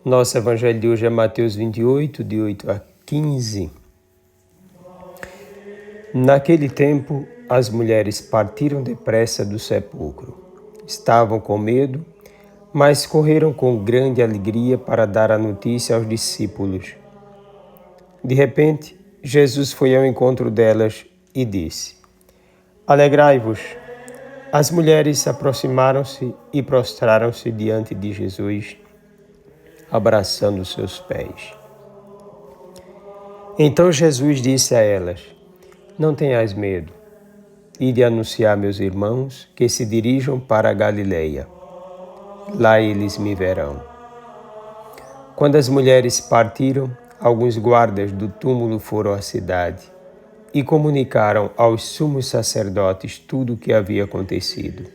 Nosso evangelho de hoje é Mateus 28, de 8 a 15. Naquele tempo, as mulheres partiram depressa do sepulcro. Estavam com medo, mas correram com grande alegria para dar a notícia aos discípulos. De repente, Jesus foi ao encontro delas e disse: Alegrai-vos. As mulheres aproximaram-se e prostraram-se diante de Jesus, abraçando seus pés. Então Jesus disse a elas: Não tenhais medo. Ide anunciar a meus irmãos que se dirijam para a Galileia. Lá eles me verão. Quando as mulheres partiram, alguns guardas do túmulo foram à cidade e comunicaram aos sumos sacerdotes tudo o que havia acontecido.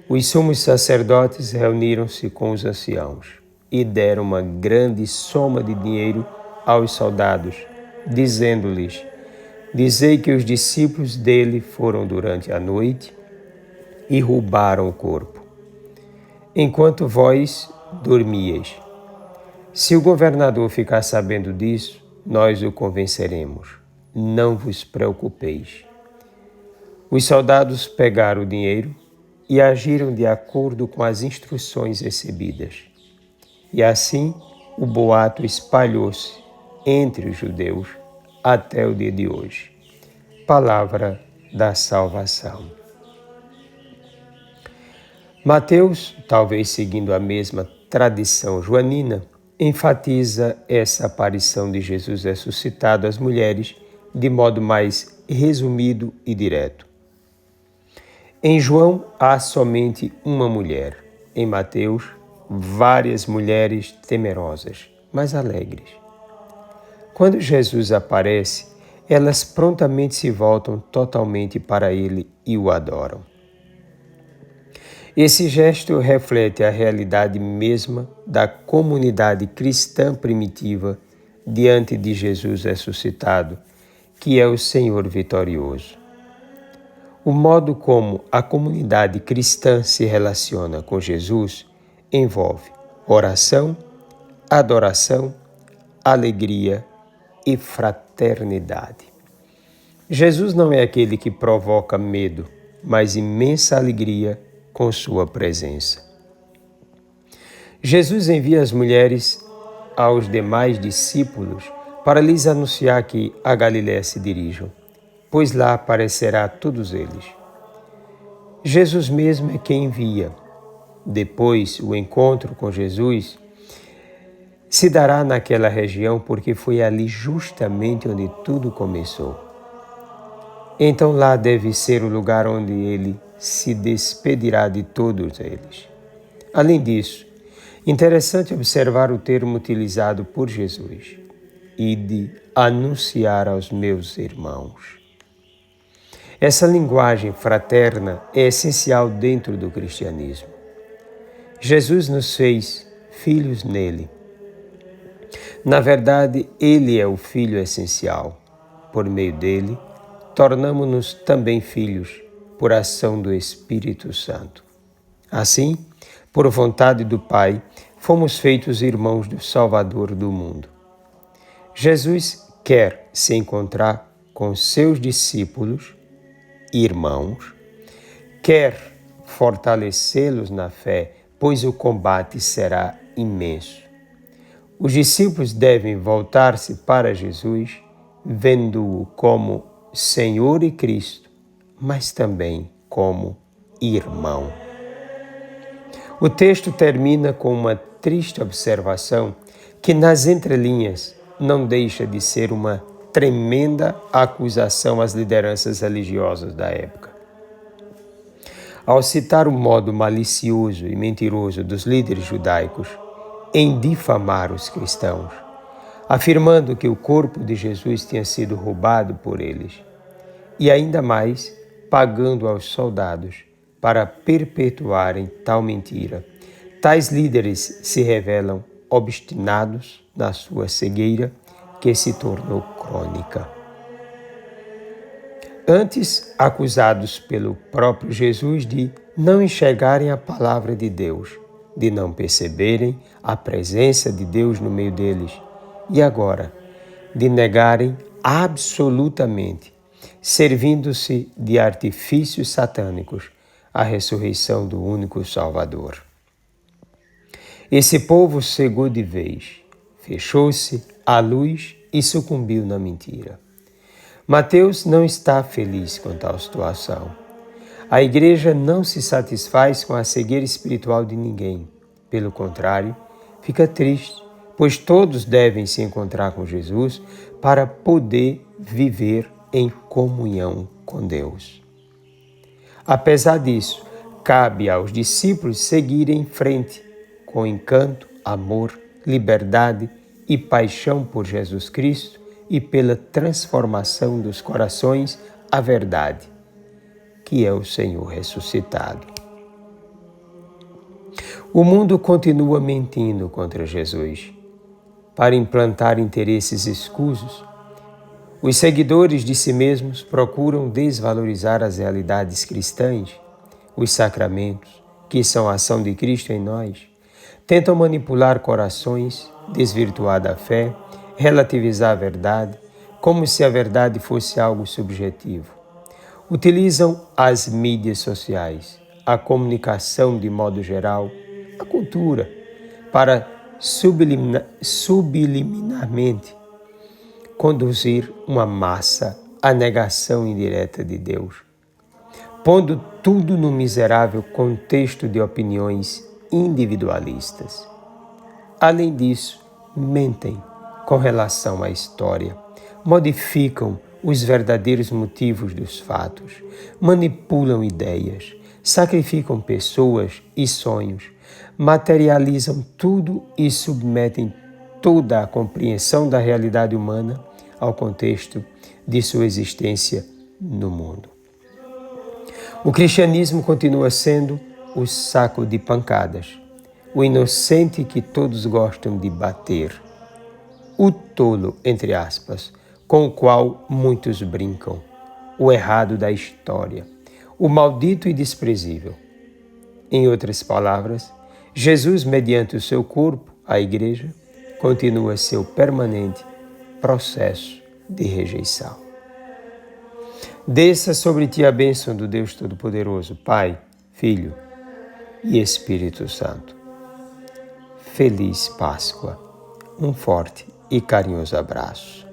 Os sumos sacerdotes reuniram-se com os anciãos e deram uma grande soma de dinheiro aos soldados, dizendo-lhes: Dizei que os discípulos dele foram durante a noite e roubaram o corpo, enquanto vós dormíeis. Se o governador ficar sabendo disso, nós o convenceremos. Não vos preocupeis. Os soldados pegaram o dinheiro e agiram de acordo com as instruções recebidas. E assim o boato espalhou-se entre os judeus até o dia de hoje. Palavra da salvação. Mateus, talvez seguindo a mesma tradição joanina, enfatiza essa aparição de Jesus ressuscitado às mulheres de modo mais resumido e direto. Em João há somente uma mulher. Em Mateus, várias mulheres temerosas, mas alegres. Quando Jesus aparece, elas prontamente se voltam totalmente para ele e o adoram. Esse gesto reflete a realidade mesma da comunidade cristã primitiva diante de Jesus ressuscitado, que é o Senhor vitorioso. O modo como a comunidade cristã se relaciona com Jesus envolve oração, adoração, alegria e fraternidade. Jesus não é aquele que provoca medo, mas imensa alegria com sua presença. Jesus envia as mulheres aos demais discípulos para lhes anunciar que a Galiléia se dirijam, pois lá aparecerá a todos eles. Jesus mesmo é quem envia. Depois, o encontro com Jesus se dará naquela região porque foi ali justamente onde tudo começou. Então lá deve ser o lugar onde ele se despedirá de todos eles. Além disso, interessante observar o termo utilizado por Jesus: Ide anunciar aos meus irmãos. Essa linguagem fraterna é essencial dentro do cristianismo. Jesus nos fez filhos nele. Na verdade, ele é o Filho essencial. Por meio dele, tornamo-nos também filhos, por ação do Espírito Santo. Assim, por vontade do Pai, fomos feitos irmãos do Salvador do mundo. Jesus quer se encontrar com seus discípulos, irmãos, quer fortalecê-los na fé, pois o combate será imenso. Os discípulos devem voltar-se para Jesus, vendo-o como Senhor e Cristo, mas também como irmão. O texto termina com uma triste observação que, nas entrelinhas, não deixa de ser uma tremenda acusação às lideranças religiosas da época. Ao citar o modo malicioso e mentiroso dos líderes judaicos em difamar os cristãos, afirmando que o corpo de Jesus tinha sido roubado por eles, e ainda mais pagando aos soldados para perpetuarem tal mentira, tais líderes se revelam obstinados na sua cegueira, que se tornou crônica. Antes, acusados pelo próprio Jesus de não enxergarem a palavra de Deus, de não perceberem a presença de Deus no meio deles e agora de negarem absolutamente, servindo-se de artifícios satânicos, a ressurreição do único Salvador. Esse povo cegou de vez, fechou-se à luz e sucumbiu na mentira. Mateus não está feliz com tal situação. A igreja não se satisfaz com a cegueira espiritual de ninguém. Pelo contrário, fica triste, pois todos devem se encontrar com Jesus para poder viver em comunhão com Deus. Apesar disso, cabe aos discípulos seguirem em frente com encanto, amor, liberdade e paixão por Jesus Cristo e pela transformação dos corações à verdade, que é o Senhor ressuscitado. O mundo continua mentindo contra Jesus para implantar interesses escusos. Os seguidores de si mesmos procuram desvalorizar as realidades cristãs, os sacramentos, que são a ação de Cristo em nós, tentam manipular corações, desvirtuar a fé, relativizar a verdade, como se a verdade fosse algo subjetivo. Utilizam as mídias sociais, a comunicação de modo geral, a cultura, para subliminarmente conduzir uma massa à negação indireta de Deus, pondo tudo no miserável contexto de opiniões individualistas. Além disso, mentem com relação à história, modificam os verdadeiros motivos dos fatos, manipulam ideias, sacrificam pessoas e sonhos, materializam tudo e submetem toda a compreensão da realidade humana ao contexto de sua existência no mundo. O cristianismo continua sendo o saco de pancadas, o inocente que todos gostam de bater, o tolo, entre aspas, com o qual muitos brincam, o errado da história, o maldito e desprezível. Em outras palavras, Jesus, mediante o seu corpo, a Igreja, continua seu permanente processo de rejeição. Desça sobre ti a bênção do Deus Todo-Poderoso, Pai, Filho e Espírito Santo. Feliz Páscoa. Um forte e carinhoso abraço.